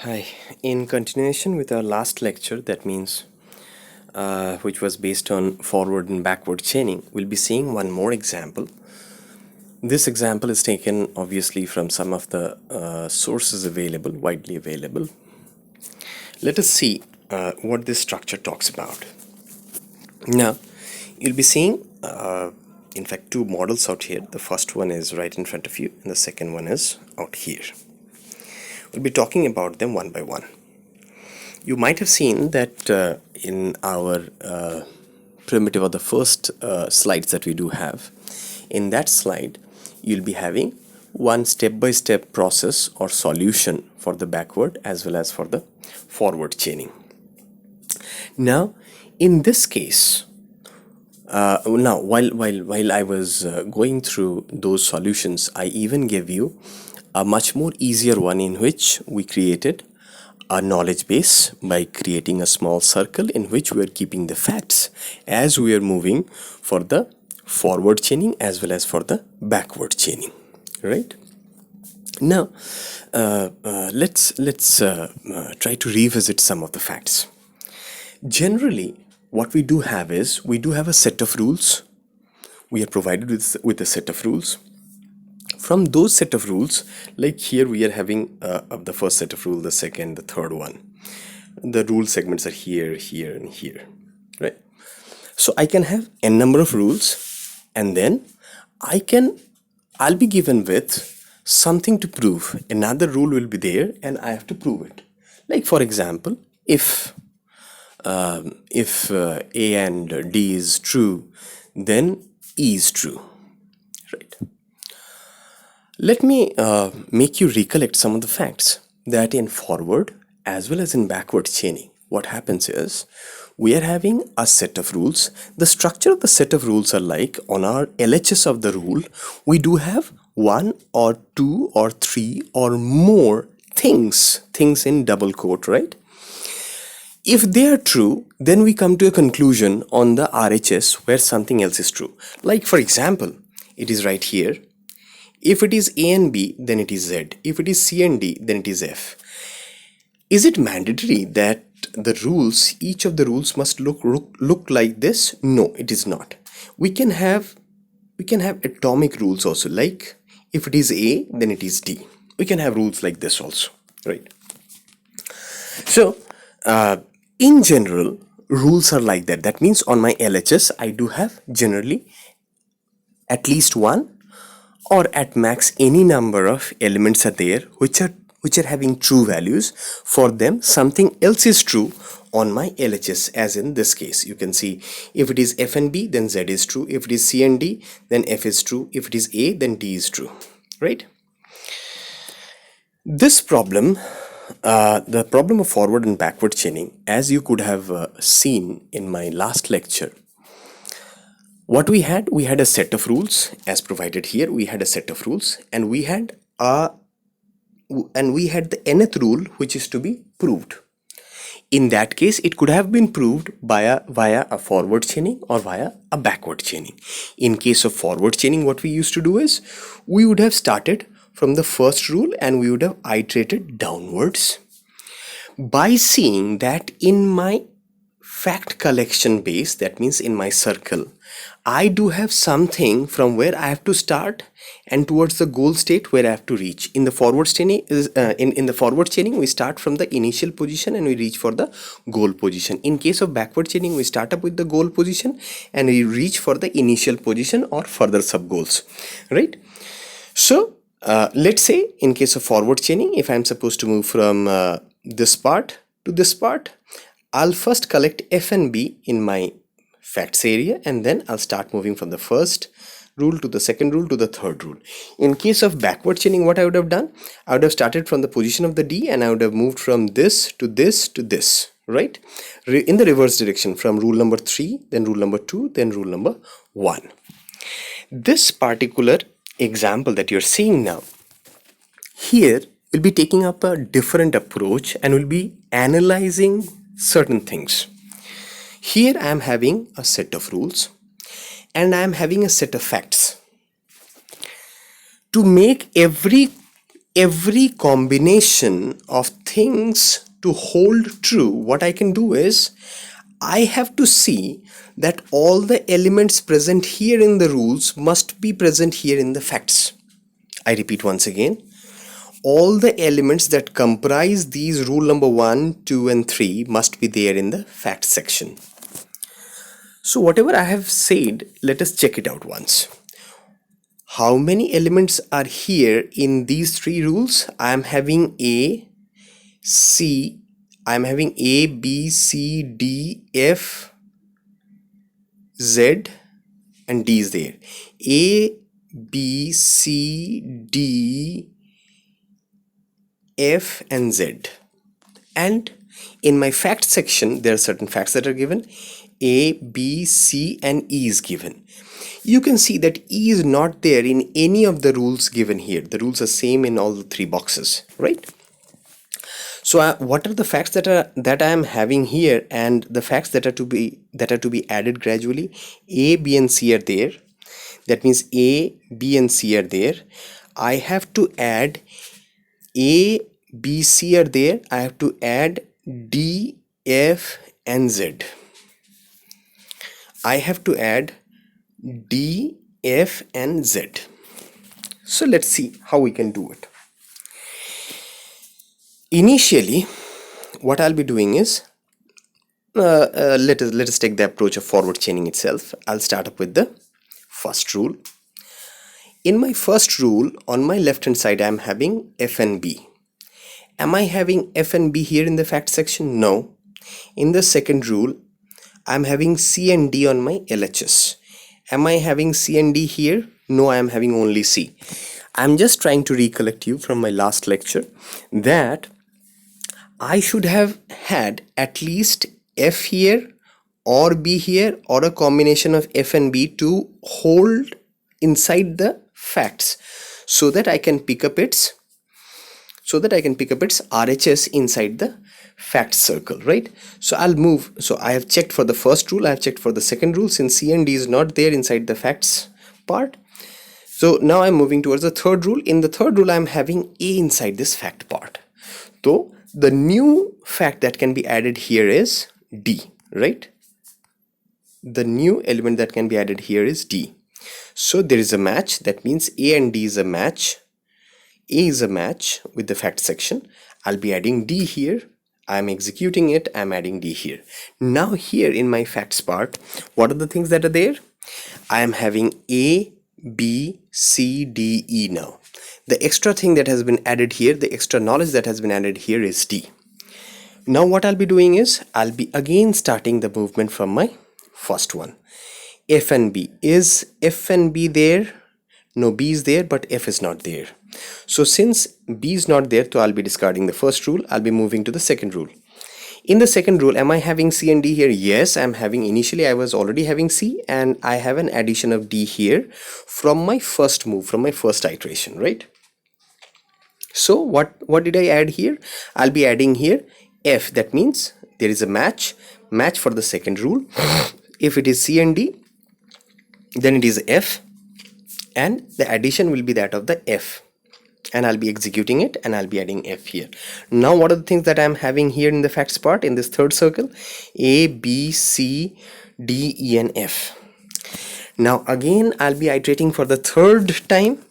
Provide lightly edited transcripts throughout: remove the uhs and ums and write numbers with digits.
Hi. In continuation with our last lecture, that means which was based on forward and backward chaining, we'll be seeing one more example. This example is taken obviously from some of the sources available, widely available. Let us see what this structure talks about. Now, you'll be seeing, in fact, two models out here. The first one is right in front of you, and the second one is out here. We'll be talking about them one by one. You might have seen that in our primitive or the first slides that we do have, in that slide, you'll be having one step-by-step process or solution for the backward as well as for the forward chaining. Now, in this case, now while I was going through those solutions, I even gave you a much more easier one in which we created a knowledge base by creating a small circle in which we are keeping the facts as we are moving for the forward chaining as well as for the backward chaining, right? Now let's try to revisit some of the facts. Generally, what we do have is we do have a set of rules. We are provided with a set of rules. From those set of rules, like here we are having the first set of rules, the second, the third one. The rule segments are here, here, and here, right? So I can have n number of rules, and then I'll be given with something to prove. Another rule will be there, and I have to prove it. Like for example, if A and D is true, then E is true, right? Let me make you recollect some of the facts that in forward as well as in backward chaining, what happens is we are having a set of rules. The structure of the set of rules are like on our LHS of the rule, we do have one or two or three or more things in double quote, right? If they are true, then we come to a conclusion on the RHS where something else is true. Like for example, it is right here. If it is A and B, then it is Z. If it is C and D, then it is F. Is it mandatory that the rules, each of the rules must look like this? No, it is not. We can have atomic rules also, like if it is A, then it is D. We can have rules like this also, right? So, in general, rules are like that. That means on my LHS, I do have generally at least one or at max any number of elements are there which are having true values. For them, something else is true on my LHS, as in this case. You can see if it is F and B, then Z is true. If it is C and D, then F is true. If it is A, then D is true, right? This problem, the problem of forward and backward chaining, as you could have seen in my last lecture, what we had a set of rules as provided here. We had a set of rules, and we had the nth rule which is to be proved. In that case, it could have been proved via a forward chaining or via a backward chaining. In case of forward chaining, what we used to do is we would have started from the first rule and we would have iterated downwards by seeing that in my fact collection base, that means in my circle, I do have something from where I have to start and towards the goal state where I have to reach. In the forward chaining, in the forward chaining, we start from the initial position and we reach for the goal position. In case of backward chaining, we start up with the goal position and we reach for the initial position or further sub goals, right? So let's say in case of forward chaining, if I'm supposed to move from this part to this part, I'll first collect F and B in my facts area, and then I'll start moving from the first rule to the second rule to the third rule. In case of backward chaining, what I would have done, I would have started from the position of the D and I would have moved from this to this to this, right? In the reverse direction, from rule number 3, then rule number 2, then rule number 1. This particular example that you're seeing now, here we'll be taking up a different approach and we'll be analyzing certain things. Here I am having a set of rules and I am having a set of facts. To make every every combination of things to hold true, what I can do is I have to see that all the elements present here in the rules must be present here in the facts. I repeat once again, all the elements that comprise these rule number 1, 2 and 3 must be there in the facts section. So whatever I have said, let us check it out once. How many elements are here in these three rules? I am having A, C, I am having A, B, C, D, F, Z and D is there. A, B, C, D, F and Z. And in my fact section, there are certain facts that are given. A, B, C and E is given. You can see that E is not there in any of the rules given here. The rules are same in all the three boxes, right? So what are the facts that I am having here, and the facts that are to be added gradually? A, B and C are there. That means A, B and C are there. I have to add A, B, C are there. I have to add D, F and Z. I have to add D, F and Z. So let's see how we can do it. Initially, what I'll be doing is, let us take the approach of forward chaining itself. I'll start up with the first rule. In my first rule, on my left hand side, I'm having F and B. Am I having F and B here in the fact section? No. In the second rule, I'm having C and D on my LHS. Am I having C and D here? No, I am having only C. I'm just trying to recollect you from my last lecture that I should have had at least F here or B here, or a combination of F and B to hold inside the facts, so that I can pick up its RHS inside the fact circle, right? So I'll move. So I have checked for the first rule, I have checked for the second rule. Since C and D is not there inside the facts part, so now I'm moving towards the third rule. In the third rule, I'm having A inside this fact part. So the new fact that can be added here is D, right? The new element that can be added here is D. So there is a match. That means A and D is a match. A is a match with the fact section. I'll be adding D here. I'm executing it. I'm adding D here. Now here in my facts part, what are the things that are there? I am having A, B, C, D, E now. The extra thing that has been added here, the extra knowledge that has been added here is D. Now what I'll be doing is, I'll be again starting the movement from my first one. F and B. Is F and B there? No, B is there, but F is not there. So since B is not there, so I'll be discarding the first rule. I'll be moving to the second rule. In the second rule, am I having C and D here? Yes, I'm having. Initially, I was already having C, and I have an addition of D here from my first move, from my first iteration, right? So what did I add here? I'll be adding here F. That means there is a match for the second rule. If it is C and D, then it is F, and the addition will be that of the F, and I'll be executing it, and I'll be adding F here. Now what are the things that I'm having here in the facts part, in this third circle? A, B, C, D, E and F. Now again, I'll be iterating for the third time.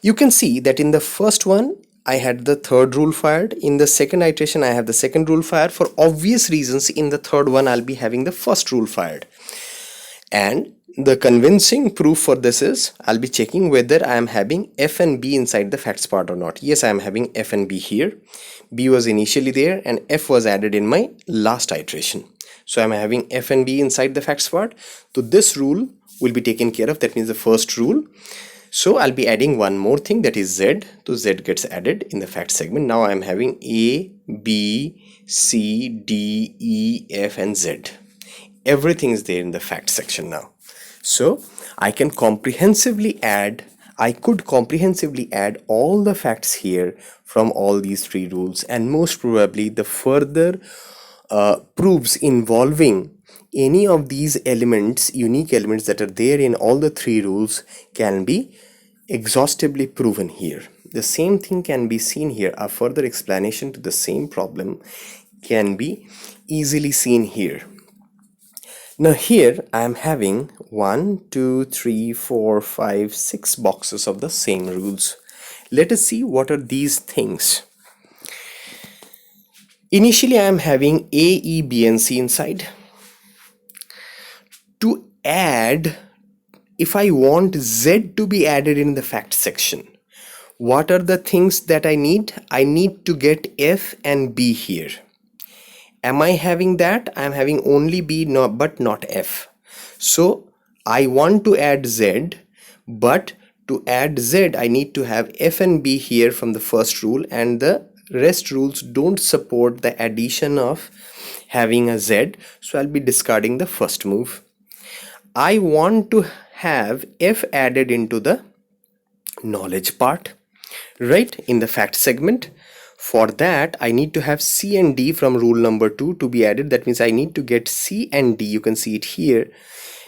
You can see that in the first one, I had the third rule fired. In the second iteration, I have the second rule fired. For obvious reasons, in the third one, I'll be having the first rule fired. And the convincing proof for this is, I'll be checking whether I am having F and B inside the facts part or not. Yes, I am having F and B here. B was initially there and F was added in my last iteration. So I'm having F and B inside the facts part. So this rule will be taken care of. That means the first rule. So I'll be adding one more thing, that is Z. So Z gets added in the fact segment. Now I'm having A, B, C, D, E, F and Z. Everything is there in the fact section now. So I could comprehensively add all the facts here from all these three rules, and most probably the further proofs involving any of these elements, unique elements that are there in all the three rules, can be exhaustively proven here. the same thing can be seen here. A further explanation to the same problem can be easily seen here. Now here I am having 1, 2, 3, 4, 5, 6 boxes of the same rules. Let us see what are these things. Initially I am having A, E, B and C inside. To add, if I want Z to be added in the facts section, what are the things that I need? I need to get F and B here. Am I having that? I am having only B, but not F. So I want to add Z, but to add Z I need to have F and B here from the first rule, and the rest rules don't support the addition of having a Z, so I'll be discarding the first move. I want to have F added into the knowledge part, right, in the fact segment. For that I need to have C and D from rule number 2 to be added. That means I need to get C and D. You can see it here.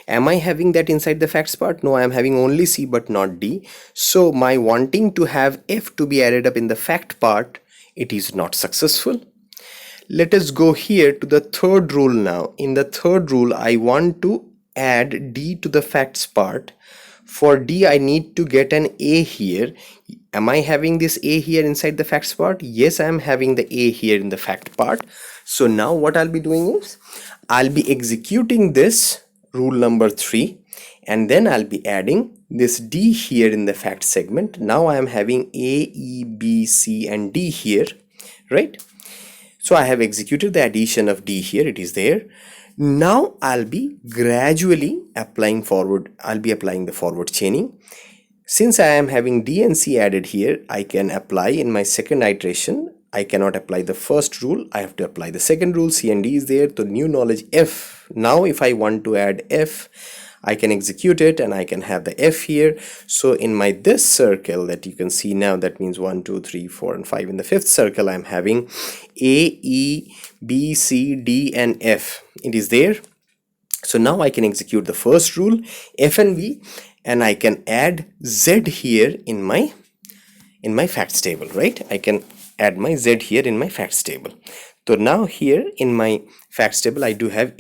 Am I having that inside the facts part? No, I am having only C but not D. So my wanting to have F to be added up in the fact part, it is not successful. Let us go here to the third rule now. In the third rule I want to add D to the facts part. For D I need to get an A here. Am I having this A here inside the facts part? Yes, I am having the A here in the fact part. So now what I'll be doing is I'll be executing this rule number 3, and then I'll be adding this D here in the fact segment. Now I am having A, E, B, C and D here, right? So I have executed the addition of D here. It is there. Now I'll be gradually applying the forward chaining. Since I am having D and C added here, I can apply in my second iteration. I cannot apply the first rule. I have to apply the second rule. C and D is there. So new knowledge F. Now if I want to add F, I can execute it and I can have the F here. So in my this circle that you can see now, that means 1, 2, 3, 4 and 5. In the fifth circle I'm having A, E, B, C, D and F. It is there. So now I can execute the first rule, F and B, and I can add Z here in my facts table, right? I can add my Z here in my facts table. So now here in my facts table I do have A,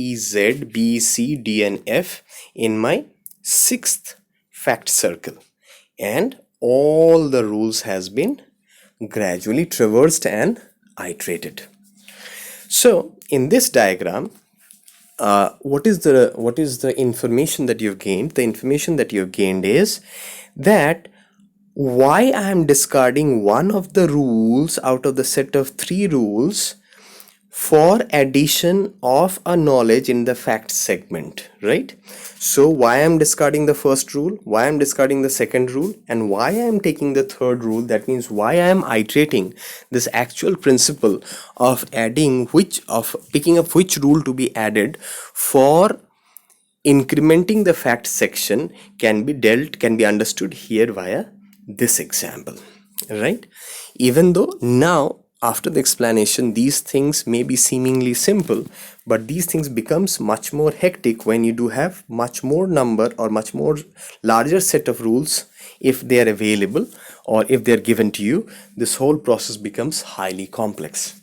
E, Z, B, C, D and F in my sixth fact circle, and all the rules has been gradually traversed and iterated. So in this diagram, what is the information that you've gained? The information that you've gained is that why I am discarding one of the rules out of the set of 3 rules for addition of a knowledge in the facts segment, right? So why I am discarding the first rule, why I am discarding the second rule, and why I am taking the third rule. That means why I am iterating this actual principle of picking up which rule to be added for incrementing the fact section can be understood here via this example, right? Even though now after the explanation these things may be seemingly simple, but these things becomes much more hectic when you do have much more number or much more larger set of rules. If they are available or if they are given to you, this whole process becomes highly complex.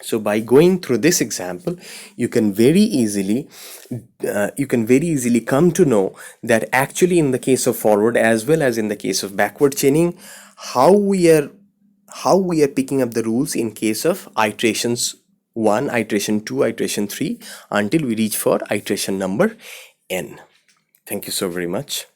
So by going through this example, you can very easily come to know that actually in the case of forward as well as in the case of backward chaining, how we are picking up the rules in case of iterations 1, iteration 2, iteration 3 until we reach for iteration number n. Thank you so very much.